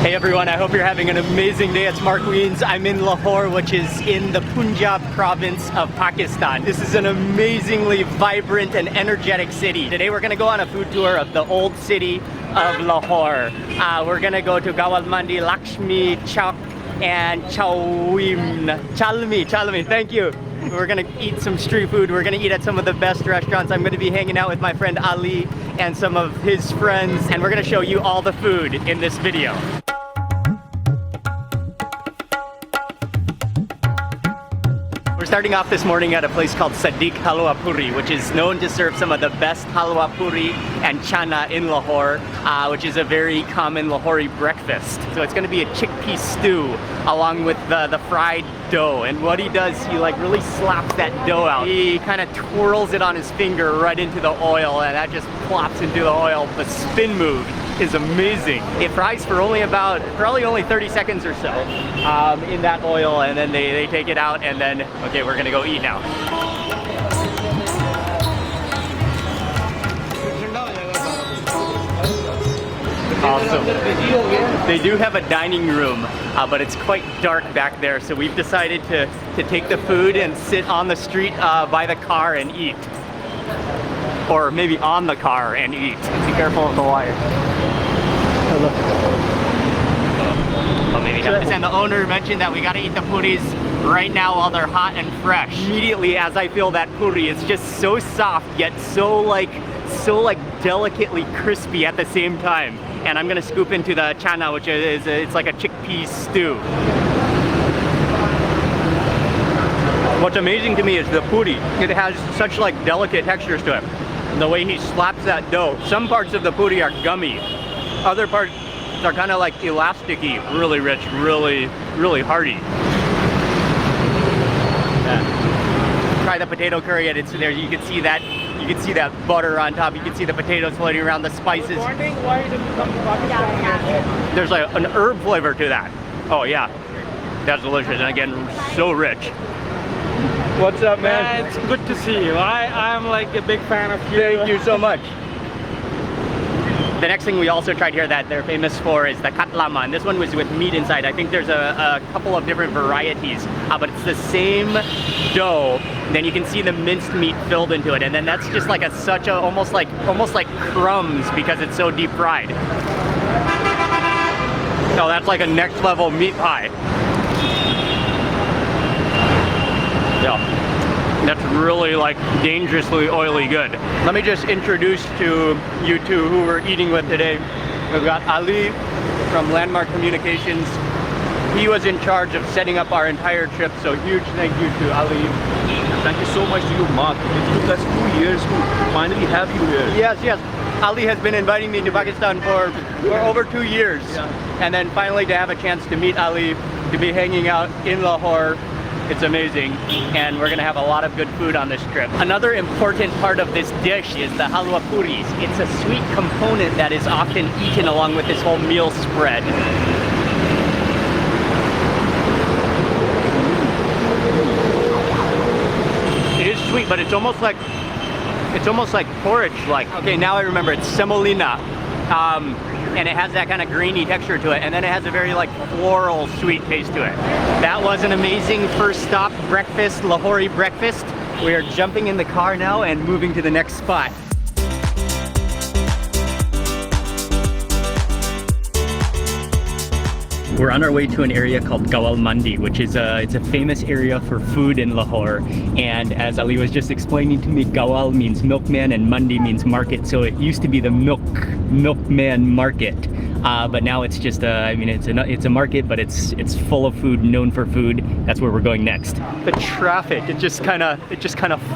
Hey everyone, I hope you're having an amazing day. It's Mark Weens. I'm in Lahore, which is in the Punjab province of Pakistan. This is an amazingly vibrant and energetic city. Today we're gonna go on a food tour of the old city of Lahore. We're gonna go to Gawal Mandi, Lakshmi Chowk, and Chalmi, thank you. We're gonna eat some street food. We're gonna eat at some of the best restaurants. I'm gonna be hanging out with my friend Ali and some of his friends, and we're gonna show you all the food in this video. We're starting off this morning at a place called Sadiq Halwa Puri, which is known to serve some of the best halwa puri and chana in Lahore, which is a very common Lahori breakfast. So it's going to be a chickpea stew along with the fried dough. And what he does, he like really slaps that dough out. He kind of twirls it on his finger right into the oil, and that just plops into the oil. The spin move is amazing. It fries for probably only 30 seconds or so in that oil, and then they take it out, and then, okay, we're gonna go eat now. Awesome. They do have a dining room, but it's quite dark back there, so we've decided to take the food and sit on the street by the car and eat. Or maybe on the car and eat. Be careful of the wire. Oh, maybe not. And the owner mentioned that we gotta eat the puris right now while they're hot and fresh. Immediately as I feel that puri, it's just so soft yet so like delicately crispy at the same time. And I'm gonna scoop into the chana, which is it's like a chickpea stew. What's amazing to me is the puri. It has such like delicate textures to it. The way he slaps that dough. Some parts of the puri are gummy. Other parts are kind of like elasticy, really rich, really hearty. Yeah. Try the potato curry, and it's there. You can see that butter on top. You can see the potatoes floating around, the spices. Wondering why did you come to Pakistan? There's like an herb flavor to that. Oh yeah, that's delicious, and again, so rich. What's up, man? It's good to see you. I'm like a big fan of you. Thank you so much. The next thing we also tried here that they're famous for is the katlama, and this one was with meat inside. I think there's a couple of different varieties, but it's the same dough. Then you can see the minced meat filled into it, and then that's just like almost like crumbs because it's so deep fried. So that's like a next level meat pie. Yeah, that's really like dangerously oily good. Let me just introduce to you two who we're eating with today. We've got Ali from Landmark Communications. He was in charge of setting up our entire trip, so huge thank you to Ali. Thank you so much to you, Mark. It took us 2 years to finally have you here. Yes. Ali has been inviting me to Pakistan for over 2 years. Yeah. And then finally to have a chance to meet Ali, to be hanging out in Lahore. It's amazing, and we're gonna have a lot of good food on this trip. Another important part of this dish is the halwa puris. It's a sweet component that is often eaten along with this whole meal spread. It is sweet, but it's almost like porridge-like. Okay, now I remember, it's semolina. And it has that kind of grainy texture to it, and then it has a very like floral sweet taste to it. That was an amazing first stop breakfast, Lahori breakfast. We are jumping in the car now and moving to the next spot. We're on our way to an area called Gawal Mandi, which is it's a famous area for food in Lahore. And as Ali was just explaining to me, Gawal means milkman and Mandi means market. So it used to be the milkman market, but now it's just it's a market, but it's full of food, known for food. That's where we're going next. The traffic, it just kind of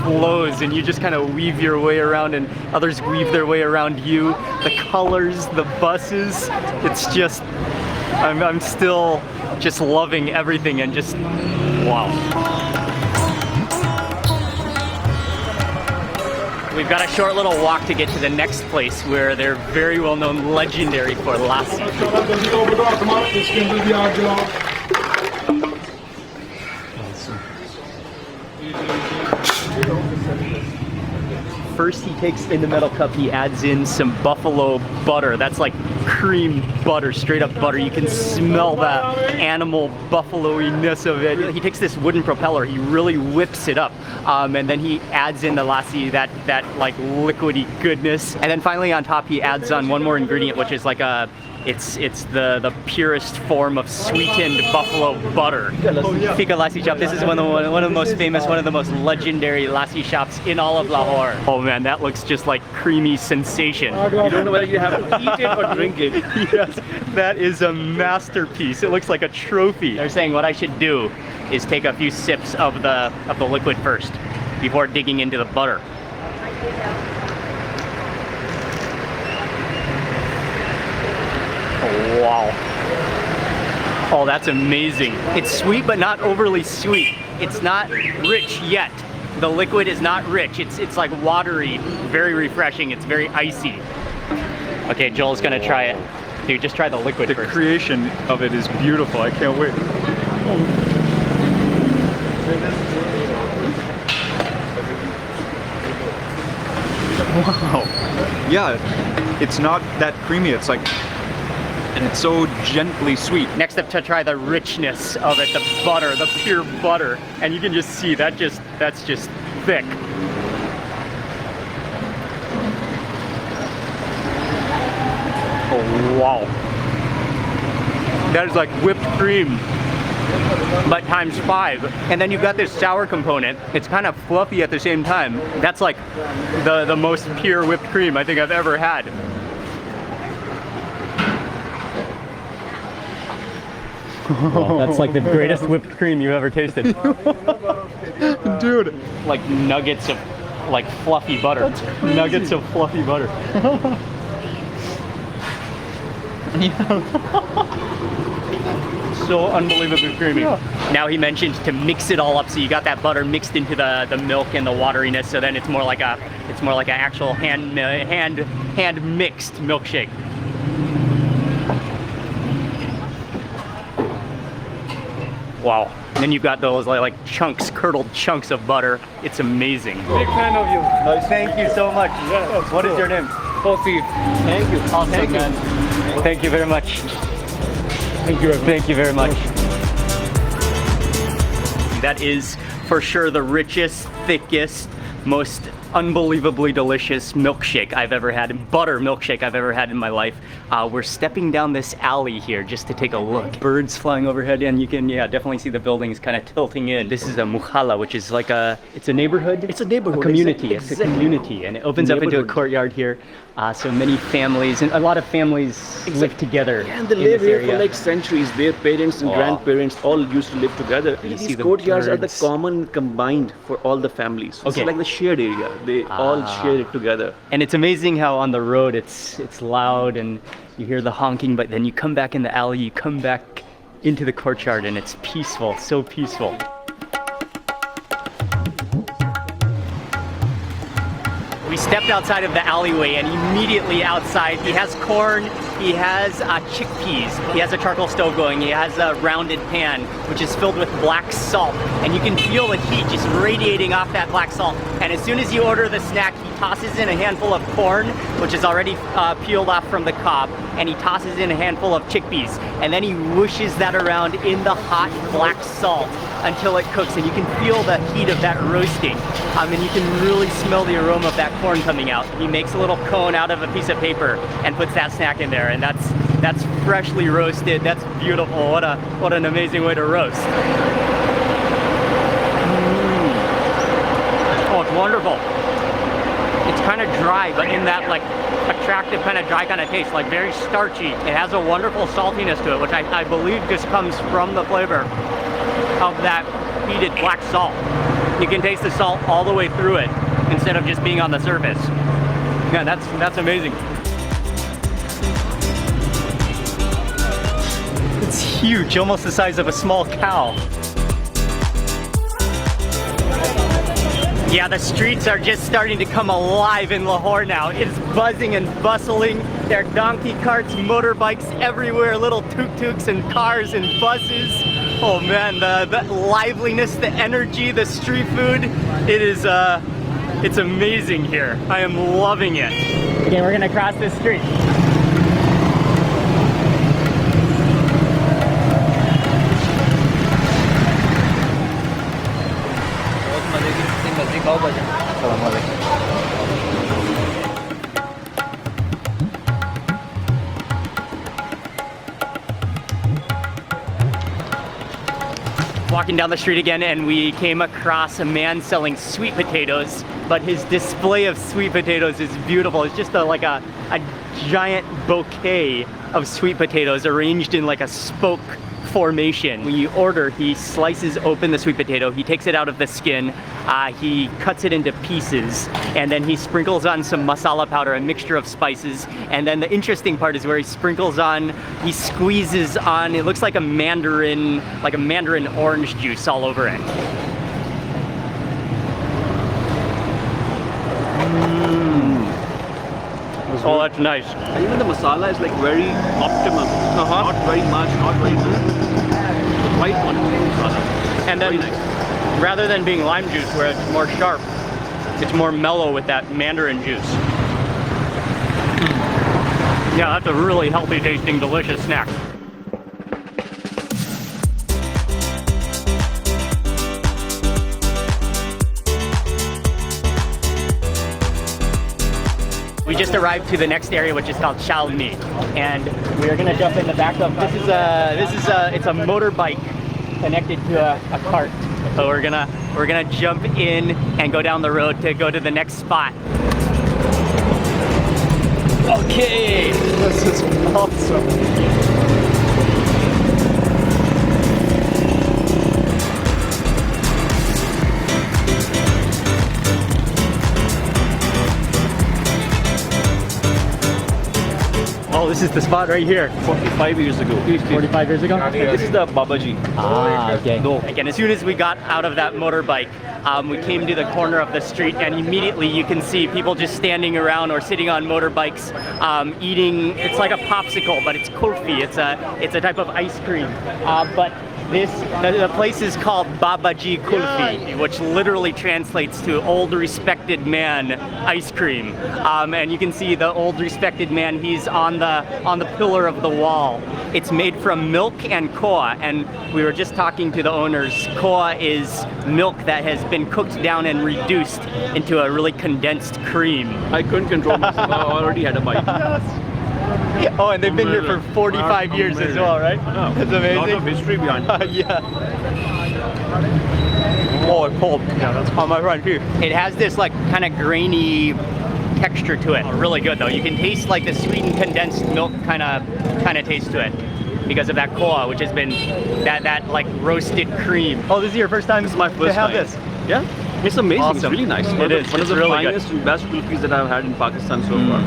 flows, and you just kind of weave your way around, and others weave their way around you. The colors, the buses, it's just. I'm still just loving everything and just, wow. We've got a short little walk to get to the next place where they're very well known, legendary for lassi. first he takes in the metal cup, he adds in some buffalo butter. That's like cream butter, straight up butter. You can smell that animal buffalo-iness of it. He takes this wooden propeller, he really whips it up, and then he adds in the lassi, that like liquidy goodness. And then finally on top he adds on one more ingredient, which is like a it's the purest form of sweetened buffalo butter. Fika Lassi Shop. This is one of the most famous, one of the most legendary lassi shops in all of Lahore. Oh man, that looks just like creamy sensation. You don't know whether you have to eat it or drink it. Yes, that is a masterpiece. It looks like a trophy. They're saying what I should do is take a few sips of the liquid first before digging into the butter. Oh, wow. Oh, that's amazing. It's sweet, but not overly sweet. It's not rich yet. The liquid is not rich. It's like watery, very refreshing. It's very icy. Okay, Joel's gonna try it. Dude, just try the liquid first. The creation of it is beautiful. I can't wait. Wow. Yeah, it's not that creamy. It's like, and it's so gently sweet. Next up to try the richness of it, the butter, the pure butter. And you can just see that's just thick. Oh, wow. That is like whipped cream, but times 5. And then you've got this sour component. It's kind of fluffy at the same time. That's like the most pure whipped cream I think I've ever had. Oh, that's like the greatest whipped cream you've ever tasted. Dude. Like nuggets of like fluffy butter. Nuggets of fluffy butter. So unbelievably creamy. Yeah. Now he mentioned to mix it all up, so you got that butter mixed into the milk and the wateriness, so then it's more like an actual hand mixed milkshake. Wow. And then you've got those like chunks, curdled chunks of butter. It's amazing. Big fan of you. Thank you so much. Yeah, what is your name? Kofi. Thank you. Awesome, Thank man. you. Thank you very much. Thank you. Thank you very much. That is for sure the richest, thickest, most unbelievably delicious milkshake I've ever had, butter milkshake I've ever had in my life. We're stepping down this alley here just to take a look. Birds flying overhead, and you can, definitely see the buildings kind of tilting in. This is a muhalla, which is like it's a neighborhood? It's a neighborhood. A community, Exactly. It's a community, and it opens up into a courtyard here. So many families, and a lot of families live together And they in live this here area. for like centuries. Their parents and grandparents all used to live together. You see These the courtyards are the birds. common combined for all the families. Okay. It's like the shared area. They all share it together. And it's amazing how on the road it's loud and you hear the honking, but then you come back in the alley, you come back into the courtyard, and it's peaceful, so peaceful. We stepped outside of the alleyway, and immediately outside he has corn, he has chickpeas, he has a charcoal stove going, he has a rounded pan which is filled with black salt, and you can feel the heat just radiating off that black salt. And as soon as you order the snack, he tosses in a handful of corn, which is already peeled off from the cob, and he tosses in a handful of chickpeas, and then he whooshes that around in the hot black salt until it cooks, and you can feel the heat of that roasting, and you can really smell the aroma of that corn coming out. He makes a little cone out of a piece of paper and puts that snack in there, and that's freshly roasted. That's beautiful. What an amazing way to roast. Oh, it's wonderful. It's kind of dry, but in that like attractive kind of dry kind of taste, like very starchy. It has a wonderful saltiness to it, which I believe just comes from the flavor of that heated black salt. You can taste the salt all the way through it instead of just being on the surface. Yeah, that's amazing. It's huge, almost the size of a small cow. Yeah, the streets are just starting to come alive in Lahore now. It's buzzing and bustling. There are donkey carts, motorbikes everywhere, little tuk-tuks and cars and buses. Oh man, the liveliness, the energy, the street food, It's amazing here. I am loving it. Okay, we're gonna cross this street. Walking down the street again, and we came across a man selling sweet potatoes, but his display of sweet potatoes is beautiful. It's just like a giant bouquet of sweet potatoes arranged in like a spoke formation. When you order, he slices open the sweet potato, he takes it out of the skin, he cuts it into pieces, and then he sprinkles on some masala powder, a mixture of spices, and then the interesting part is where he sprinkles on, he squeezes on, it looks like a mandarin orange juice all over it. Oh, that's nice. And even the masala is like very optimum. Not very much, not very little. Right quantity of masala. And then, very nice. rather than being lime juice where it's more sharp, it's more mellow with that mandarin juice. Yeah, that's a really healthy tasting, delicious snack. We just arrived to the next area, which is called Shalmi, and we're gonna jump in the back of. It's a motorbike connected to a cart. So we're gonna jump in and go down the road to go to the next spot. Okay, This is awesome. oh, this is the spot right here. 45 years ago. 45 years ago? This is the Babaji. Ah, okay. Again, as soon as we got out of that motorbike, we came to the corner of the street, and immediately you can see people just standing around or sitting on motorbikes, eating. It's like a popsicle, but it's kulfi. It's a type of ice cream. But the place is called Babaji Kulfi, which literally translates to old respected man ice cream. And you can see the old respected man, he's on the pillar of the wall. It's made from milk and koa, and we were just talking to the owners. Koa is milk that has been cooked down and reduced into a really condensed cream. I couldn't control myself. I already had a bite. Oh, and they've been here for 45 years as well, right? Oh, That's amazing. A lot of history behind it. Yeah. Oh, it's cold. Yeah, that's on my front too. It has this like kind of grainy texture to it. Really good though. You can taste like the sweetened condensed milk kind of taste to it because of that koa, which has been that like roasted cream. Oh, this is your first time? This is my first to have time. this. Yeah, it's amazing. Awesome. It's really nice. It is. One of It's the really finest good. and best kulfis that I've had in Pakistan so far.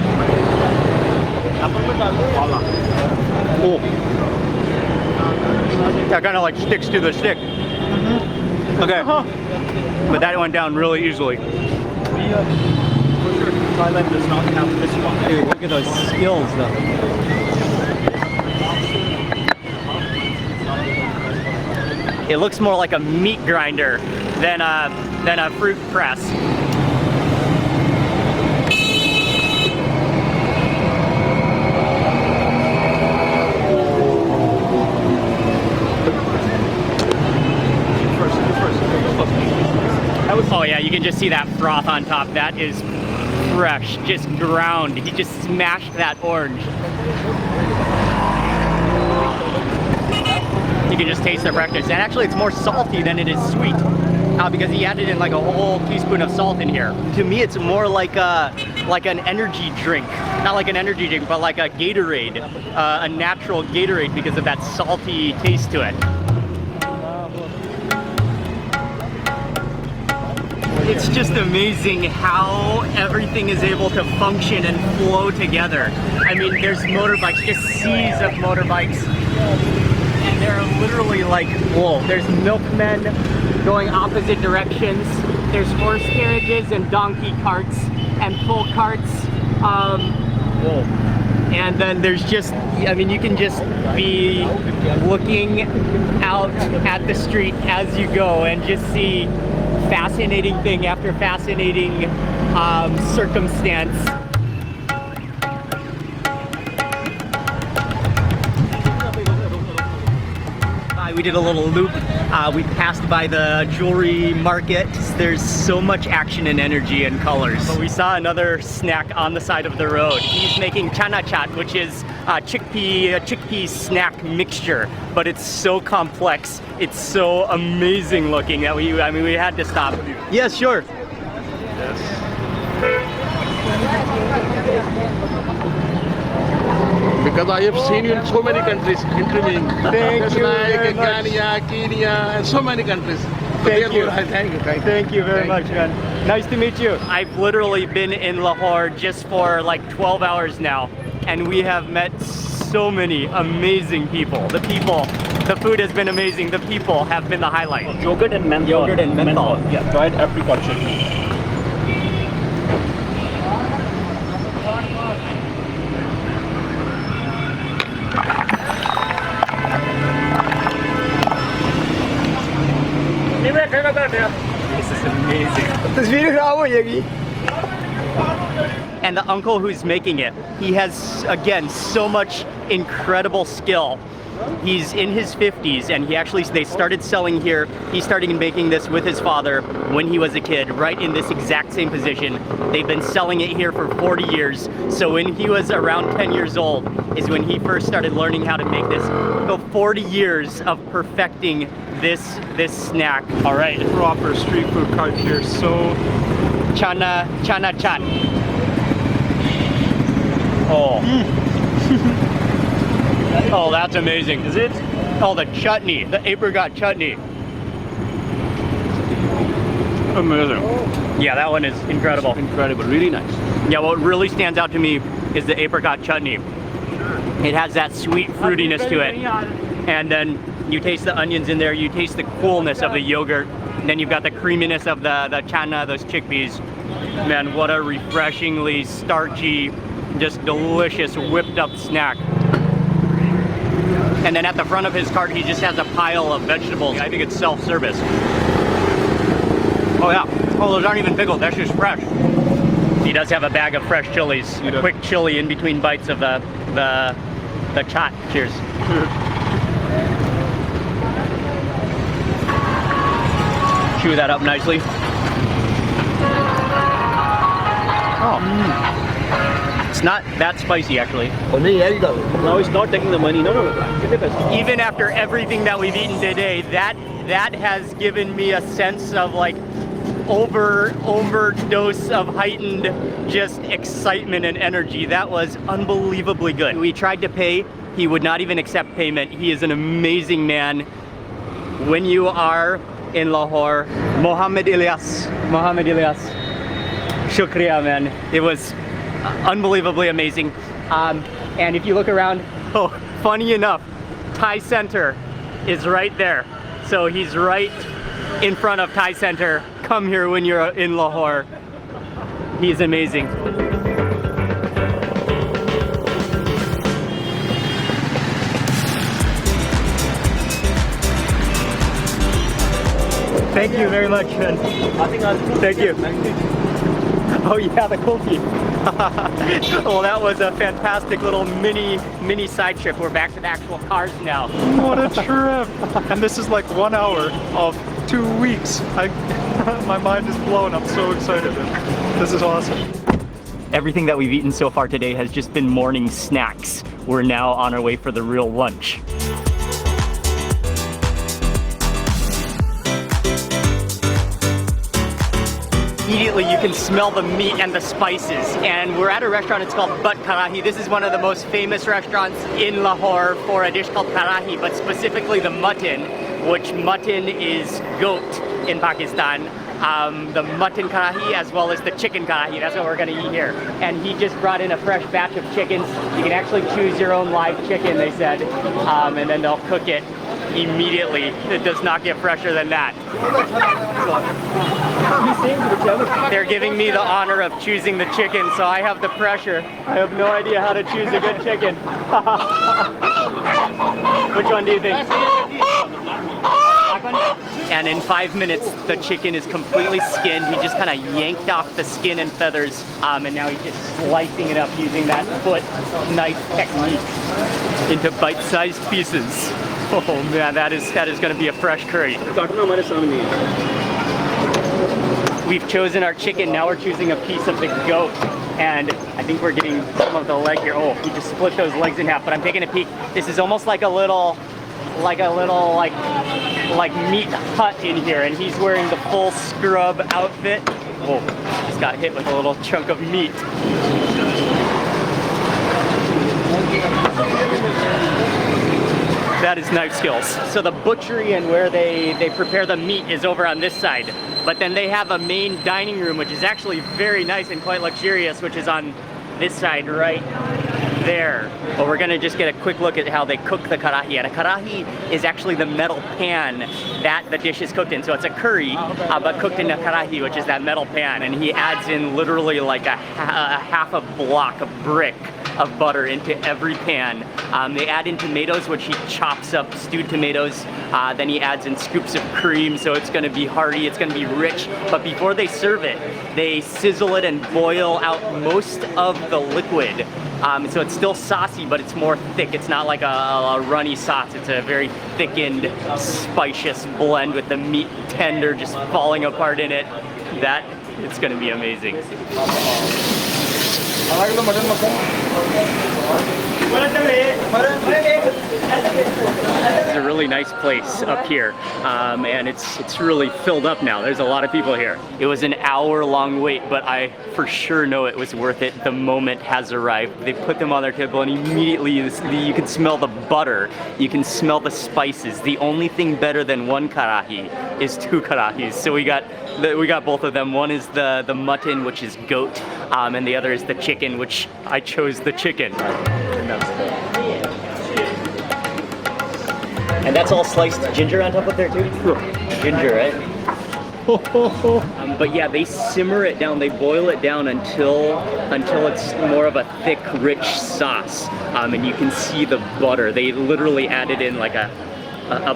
Oh. That kind of like sticks to the stick. Okay. But that went down really easily. Thailand does not have this one. Dude, look at those skills though. It looks more like a meat grinder than a fruit press. Oh yeah, you can just see that froth on top. That is fresh, just ground. He just smashed that orange. You can just taste the freshness. And actually it's more salty than it is sweet. Because he added in like a whole teaspoon of salt in here. To me it's more like an energy drink. Not like an energy drink, but like a Gatorade. A natural Gatorade because of that salty taste to it. It's just amazing how everything is able to function and flow together. I mean, there's motorbikes, just seas of motorbikes. And they're literally like, whoa, there's milkmen going opposite directions. There's horse carriages and donkey carts and pull carts. Whoa. And then there's just, I mean, you can just be looking out at the street as you go and just see fascinating thing after fascinating circumstance. We did a little loop. We passed by the jewelry market. There's so much action and energy and colors. But we saw another snack on the side of the road. He's making chana chaat, which is a chickpea snack mixture. But it's so complex. It's so amazing looking that we had to stop. Yes, sure. Because I have seen you in so many countries interviewing. Thank you very much. Ghana, Kenya, and so many countries. Thank you. Thank you. Thank you very much, man. Nice to meet you. I've literally been in Lahore just for like 12 hours now, and we have met so many amazing people. The food has been amazing. The people have been the highlight. Yogurt and menthol. Yogurt and menthol. Yeah, dried apricot chutney. This is amazing. And the uncle who's making it, he has, again, so much incredible skill. He's in his 50s, and they started selling here. He started making this with his father when he was a kid, right in this exact same position. They've been selling it here for 40 years. So when he was around 10 years old is when he first started learning how to make this. So 40 years of perfecting this snack. All right. Proper street food cart here. So Chana chaat. Oh. Oh, that's amazing. Is it? Oh, the chutney, the apricot chutney. Amazing. Yeah, that one is incredible. Incredible. Really nice. Yeah, what really stands out to me is the apricot chutney. It has that sweet fruitiness to it. And then you taste the onions in there, you taste the coolness of the yogurt, then you've got the creaminess of the chana, those chickpeas. Man, what a refreshingly starchy, just delicious whipped up snack. And then at the front of his cart, he just has a pile of vegetables. I think it's self-service. Oh yeah, oh those aren't even pickled, that's just fresh. He does have a bag of fresh chilies, a quick chili in between bites of the chaat. Cheers. Chew that up nicely. Oh, it's not that spicy actually. Now it's not taking the money. No. Even after everything that we've eaten today, that has given me a sense of like overdose of heightened just excitement and energy. That was unbelievably good. We tried to pay. He would not even accept payment. He is an amazing man. When you are in Lahore, Mohammed Ilyas. Shukriya, man. It was unbelievably amazing. And if you look around, oh, funny enough, Thai Center is right there. So he's right in front of Thai Center. Come here when you're in Lahore. He's amazing. Thank you very much, man. Thank you. Oh yeah, the kulfi. Well, that was a fantastic little mini side trip. We're back to the actual cars now. what a trip! And this is like 1 hour of 2 weeks. My mind is blown. I'm so excited. This is awesome. Everything that we've eaten so far today has just been morning snacks. We're now on our way for the real lunch. Immediately you can smell the meat and the spices, and we're at a restaurant. It's called Butt Karahi. This is one of the most famous restaurants in Lahore for a dish called karahi, but specifically the mutton, which mutton is goat in Pakistan. The mutton karahi as well as the chicken karahi. That's what we're gonna eat here. And he just brought in a fresh batch of chickens. You can actually choose your own live chicken, they said, and then they'll cook it immediately. It does not get fresher than that. They're giving me the honor of choosing the chicken, so I have the pressure. I have no idea how to choose a good chicken. Which one do you think? happened, and in 5 minutes the chicken is completely skinned. He just kind of yanked off the skin and feathers, and now he's just slicing it up using that foot knife technique into bite-sized pieces. Oh man, that is going to be a fresh curry. We've chosen our chicken, now we're choosing a piece of the goat, and I think we're getting some of the leg here. Oh, he just split those legs in half, but I'm taking a peek. This is almost like a little meat hut in here, and he's wearing the full scrub outfit. Oh, just got hit with a little chunk of meat. That is knife skills. So the butchery and where they prepare the meat is over on this side. But then they have a main dining room, which is actually very nice and quite luxurious, which is on this side right there. But we're gonna just get a quick look at how they cook the karahi. And a karahi is actually the metal pan that the dish is cooked in. So it's a curry, but cooked in a karahi, which is that metal pan. And he adds in literally like a half a block of brick of butter into every pan. They add in tomatoes, which he chops up, stewed tomatoes. Then he adds in scoops of cream, so it's gonna be hearty, it's gonna be rich. But before they serve it, they sizzle it and boil out most of the liquid. So it's still saucy, but it's more thick. It's not like a runny sauce. It's a very thickened, spicious blend with the meat tender just falling apart in it. It's gonna be amazing. It's a really nice place up here, and it's really filled up now. There's a lot of people here. It was an hour-long wait, but I for sure know it was worth it. The moment has arrived. They put them on their table, and immediately you can smell the butter. You can smell the spices. The only thing better than one karahi is two karahis. So we got both of them. One is the mutton, which is goat, and the other is the chicken, which I chose the chicken. And that's all sliced ginger on top of there too? Ginger, right? But yeah, they simmer it down, they boil it down until it's more of a thick, rich sauce. And you can see the butter. They literally added in like a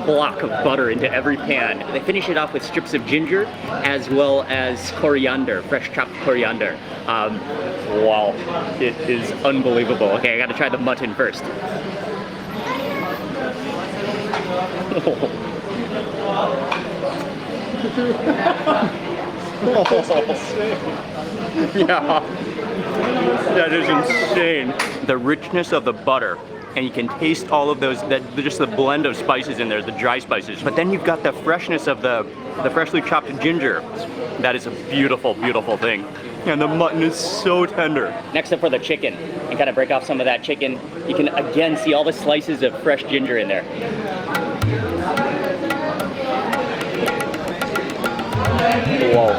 block of butter into every pan. They finish it off with strips of ginger as well as coriander, fresh chopped coriander. Wow, it is unbelievable. Okay, I gotta try the mutton first. Yeah, that is insane. The richness of the butter, and you can taste all of those, just the blend of spices in there, the dry spices. But then you've got the freshness of the freshly chopped ginger. That is a beautiful, beautiful thing. And the mutton is so tender. Next up for the chicken, and kind of break off some of that chicken. You can again see all the slices of fresh ginger in there. Whoa.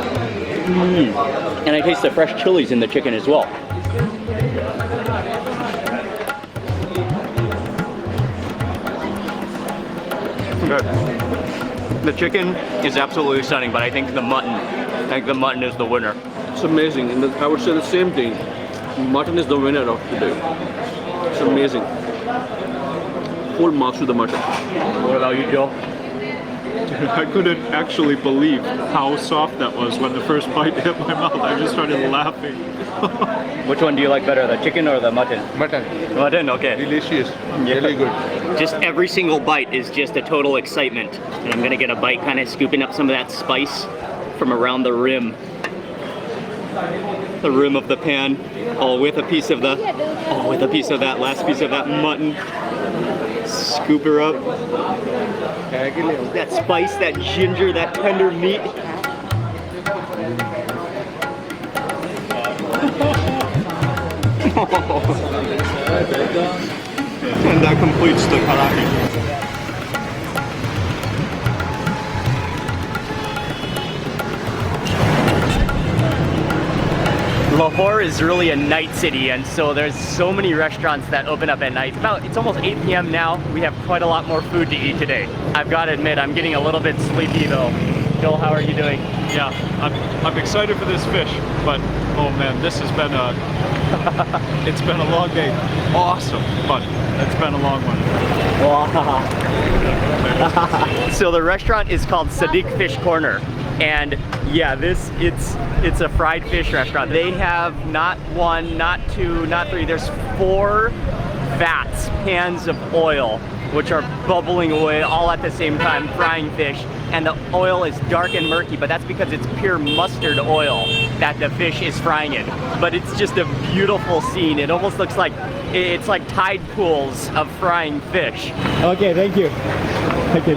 And I taste the fresh chilies in the chicken as well. Okay. The chicken is absolutely stunning, but I think the mutton is the winner. It's amazing, and I would say the same thing. Mutton is the winner of today. It's amazing. Full marks to the mutton. What about you, Joe? I couldn't actually believe how soft that was when the first bite hit my mouth. I just started laughing. Which one do you like better, the chicken or the mutton? Mutton. Mutton, okay. Delicious. Really good. Just every single bite is just a total excitement. And I'm gonna get a bite kind of scooping up some of that spice from around the rim. The rim of the pan. Oh, with a piece of that last piece of that mutton. Scoop her up. That spice, that ginger, that tender meat. And that completes the karahi. Lahore is really a night city, and so there's so many restaurants that open up at night. It's almost 8 p.m. now. We have quite a lot more food to eat today. I've got to admit, I'm getting a little bit sleepy though. Joel, how are you doing? Yeah, I'm excited for this fish, but oh man, this has been a It's been a long day. Awesome, but it's been a long one. So the restaurant is called Sadiq Fish Corner, and yeah, it's a fried fish restaurant. They have not one, not two, not three. There's 4 vats, pans of oil, which are bubbling away all at the same time, frying fish. And the oil is dark and murky, but that's because it's pure mustard oil that the fish is frying in. But it's just a beautiful scene. It almost looks like, it's like tide pools of frying fish. Okay, thank you. Thank you.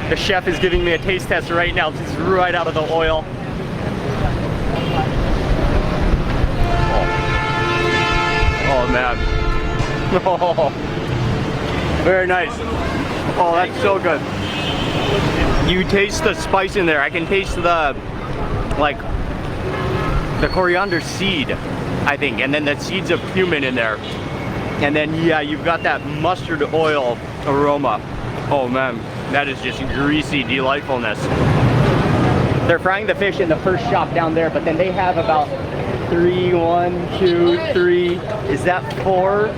The chef is giving me a taste test right now. This is right out of the oil. Oh man. Oh, very nice. Oh, that's so good. You taste the spice in there. I can taste the coriander seed, I think, and then the seeds of cumin in there. And then yeah, you've got that mustard oil aroma. Oh man, that is just greasy delightfulness. They're frying the fish in the first shop down there, but then they have about 3, 1, 2, 3, is that 4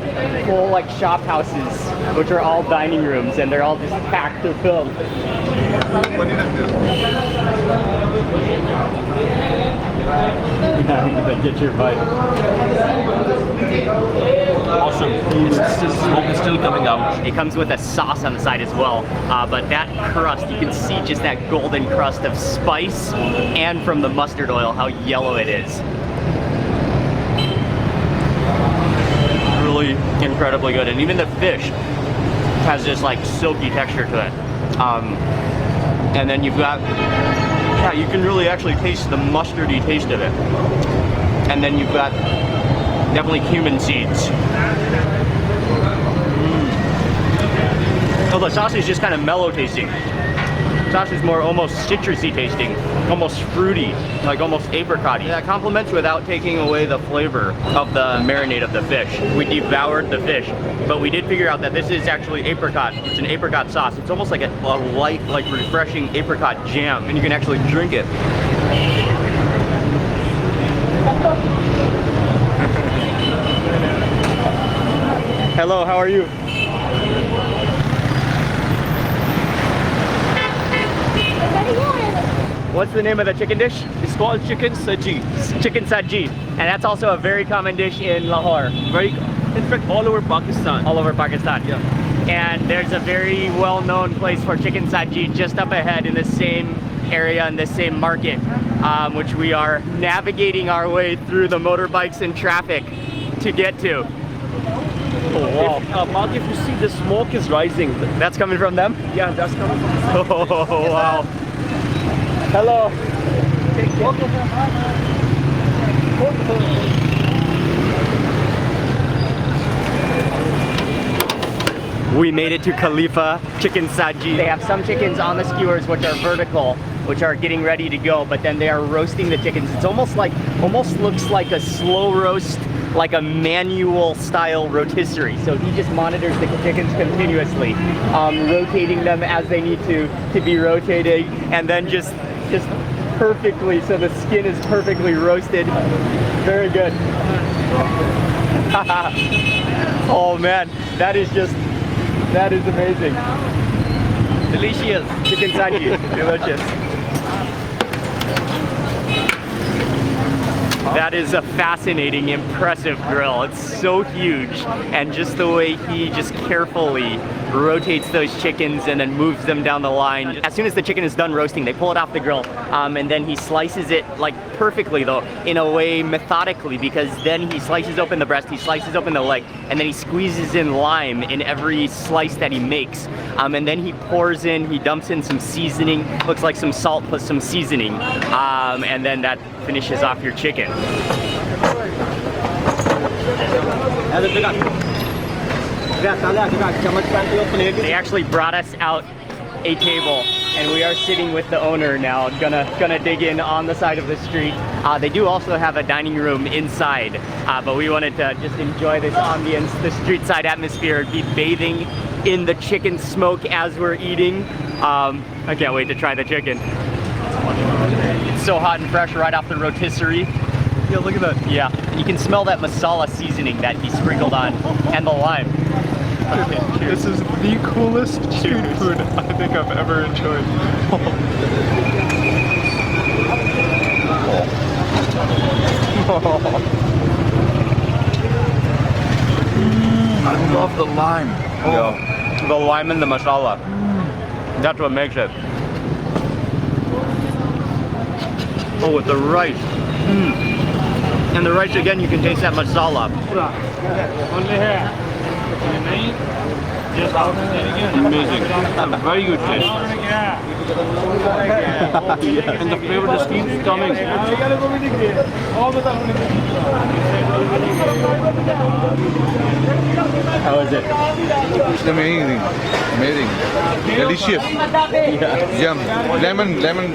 full like shop houses, which are all dining rooms, and they're all just packed to fill. Get your bite. Awesome. Smoke is still coming out. It comes with a sauce on the side as well, but that crust, you can see just that golden crust of spice and from the mustard oil, how yellow it is. Really incredibly good, and even the fish has this like silky texture to it. And then you've got, yeah, you can really actually taste the mustardy taste of it. And then you've got definitely cumin seeds. So the sauce is just kind of mellow tasting. Sauce is more almost citrusy tasting, almost fruity, like almost apricot-y. That complements without taking away the flavor of the marinade of the fish. We devoured the fish, but we did figure out that this is actually apricot. It's an apricot sauce. It's almost like a light, like refreshing apricot jam, and you can actually drink it. Hello, how are you? What's the name of the chicken dish? It's called chicken saji. Chicken saji. And that's also a very common dish in Lahore. In fact, all over Pakistan. All over Pakistan. Yeah. And there's a very well-known place for chicken saji just up ahead in the same area, in the same market, which we are navigating our way through the motorbikes and traffic to get to. Oh, wow. Mark, if you see the smoke is rising. That's coming from them? Yeah, that's coming from the side. Oh, wow. Hello. We made it to Khalifa Chicken Saji. They have some chickens on the skewers which are vertical, which are getting ready to go, but then they are roasting the chickens. It's almost looks like a slow roast, like a manual style rotisserie. So he just monitors the chickens continuously, rotating them as they need to be rotated, and then just perfectly, so the skin is perfectly roasted. Very good. Oh man, that is amazing. Delicious. Chicken saji, delicious. That is a fascinating, impressive grill. It's so huge, and just the way he just carefully rotates those chickens and then moves them down the line. As soon as the chicken is done roasting, they pull it off the grill, and then he slices it like perfectly though, in a way methodically, because then he slices open the breast, he slices open the leg, and then he squeezes in lime in every slice that he makes. And then he dumps in some seasoning, looks like some salt plus some seasoning, and then that finishes off your chicken. They actually brought us out a table, and we are sitting with the owner now, gonna dig in on the side of the street. They do also have a dining room inside, but we wanted to just enjoy this ambience, the street side atmosphere, be bathing in the chicken smoke as we're eating. I can't wait to try the chicken. It's so hot and fresh right off the rotisserie. Yeah, look at that. Yeah. You can smell that masala seasoning that he sprinkled on, and the lime. This is the coolest street food I think I've ever enjoyed. I love the lime. Yeah. The lime and the masala. That's what makes it. Oh, with the rice. And the rice, again, you can taste that masala. Amazing. A very good taste. And the flavor just keeps coming. How is it? It's amazing. Amazing. Delicious. Yum. Lemon.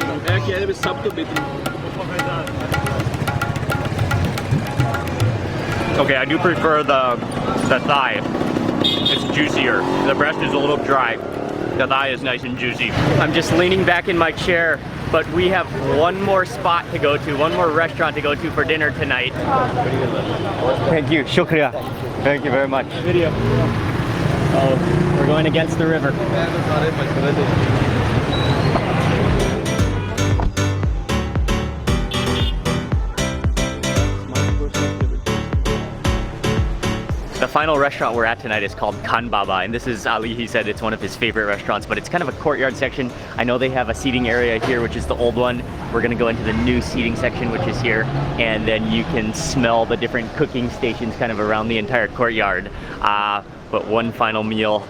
Okay, I do prefer the thigh. It's juicier. The breast is a little dry. The thigh is nice and juicy. I'm just leaning back in my chair, but we have one more spot to go to, one more restaurant to go to for dinner tonight. Thank you. Shukriya. Thank you very much. Video. Oh, we're going against the river. The final restaurant we're at tonight is called Khan Baba, and this is Ali. He said it's one of his favorite restaurants, but it's kind of a courtyard section. I know they have a seating area here, which is the old one. We're gonna go into the new seating section, which is here, and then you can smell the different cooking stations kind of around the entire courtyard. But one final meal.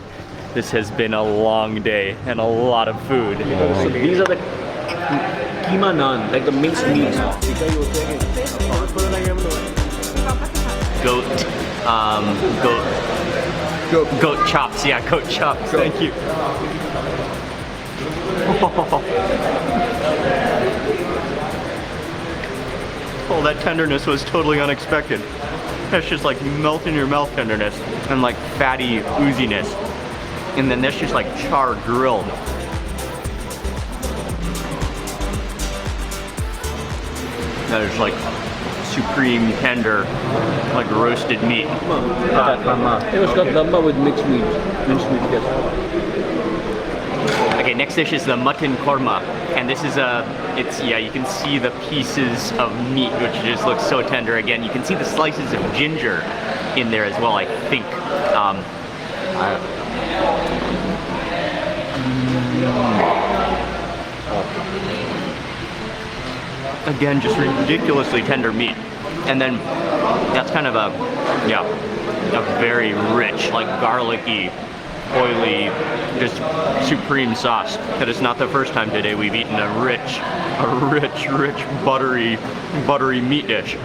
This has been a long day and a lot of food. So these are the keema naan, like the minced meat. Goat chops, yeah, goat chops. Thank you. Oh, that tenderness was totally unexpected. That's just like melt in your mouth tenderness and like fatty ooziness. And then that's just like char grilled. That is like supreme tender, like roasted meat. It was got damba with minced meat, yes. Okay, next dish is the mutton korma, and this is you can see the pieces of meat, which just looks so tender. Again, you can see the slices of ginger in there as well, I think. Again, just ridiculously tender meat. And then that's kind of a very rich, like garlicky, oily, just supreme sauce. That is not the first time today we've eaten a rich, buttery meat dish.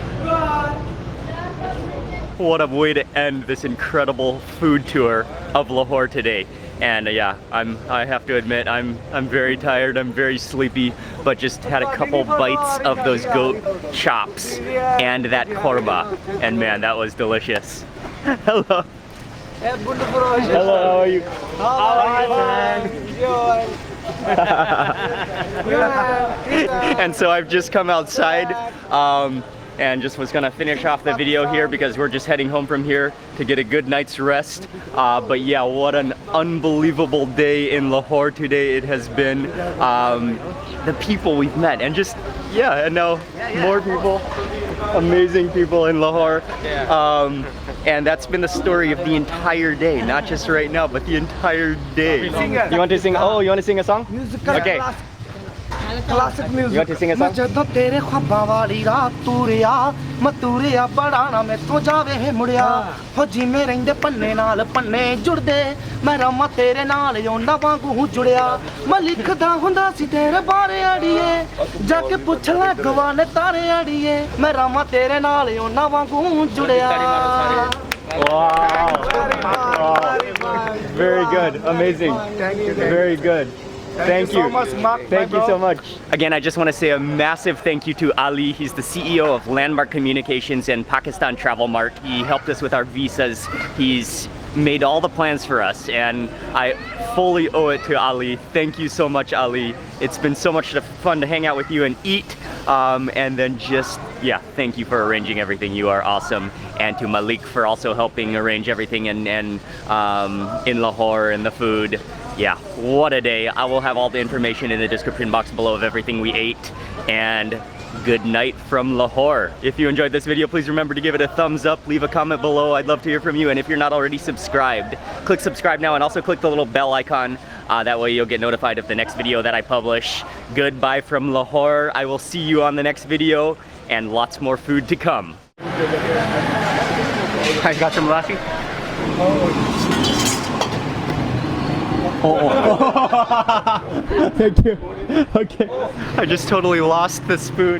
What a way to end this incredible food tour of Lahore today. And yeah, I have to admit, I'm very tired, I'm very sleepy, but just had a couple bites of those goat chops and that korma, and man, that was delicious. Hello. Hello, how are you? And so I've just come outside and just was gonna finish off the video here because we're just heading home from here to get a good night's rest. But yeah, what an unbelievable day in Lahore today it has been. The people we've met, and just, yeah, and now more people, amazing people in Lahore. And that's been the story of the entire day, not just right now, but the entire day. You want to sing? Oh, you want to sing a song? Okay. Classic music. You want to sing a song? ਜਦੋਂ ਤੇਰੇ ख्वाबां ਵਾਲੀ ਰਾਤ ਤੁਰਿਆ ਮੈਂ ਤੁਰਿਆ ਬੜਾ ਨਾ ਮੈਥੋਂ ਜਾਵੇ ਮੁੜਿਆ ਹੋ ਜਿਵੇਂ ਰਹਿੰਦੇ ਪੰਨੇ ਨਾਲ ਪੰਨੇ ਜੁੜਦੇ ਮੈਂ ਰਾਮਾ ਤੇਰੇ ਨਾਲ ਉਹਨਾਂ ਵਾਂਗੂ ਜੁੜਿਆ ਮੈਂ ਲਿਖਦਾ ਹੁੰਦਾ ਸੀ ਤੇਰੇ ਬਾਰੇ ਅੜੀਏ ਜਾ ਕੇ ਪੁੱਛ ਲੈ ਗਵਾਨੇ ਤਾਰੇ ਅੜੀਏ ਮੈਂ ਰਾਮਾ ਤੇਰੇ ਨਾਲ ਉਹਨਾਂ ਵਾਂਗੂ ਜੁੜਿਆ Wow. Very good. Amazing. Very good. Thank you so much, Mark. Thank you so much. Again, I just want to say a massive thank you to Ali. He's the CEO of Landmark Communications and Pakistan Travel Mart. He helped us with our visas. He's made all the plans for us, and I fully owe it to Ali. Thank you so much, Ali. It's been so much fun to hang out with you and eat, and then just yeah, thank you for arranging everything. You are awesome. And to Malik for also helping arrange everything and in Lahore and the food. Yeah, what a day. I will have all the information in the description box below of everything we ate. And good night from Lahore. If you enjoyed this video, please remember to give it a thumbs up, leave a comment below. I'd love to hear from you. And if you're not already subscribed, click subscribe now and also click the little bell icon. That way you'll get notified of the next video that I publish. Goodbye from Lahore. I will see you on the next video and lots more food to come. I got some lassi. Thank you. Okay. I just totally lost the spoon.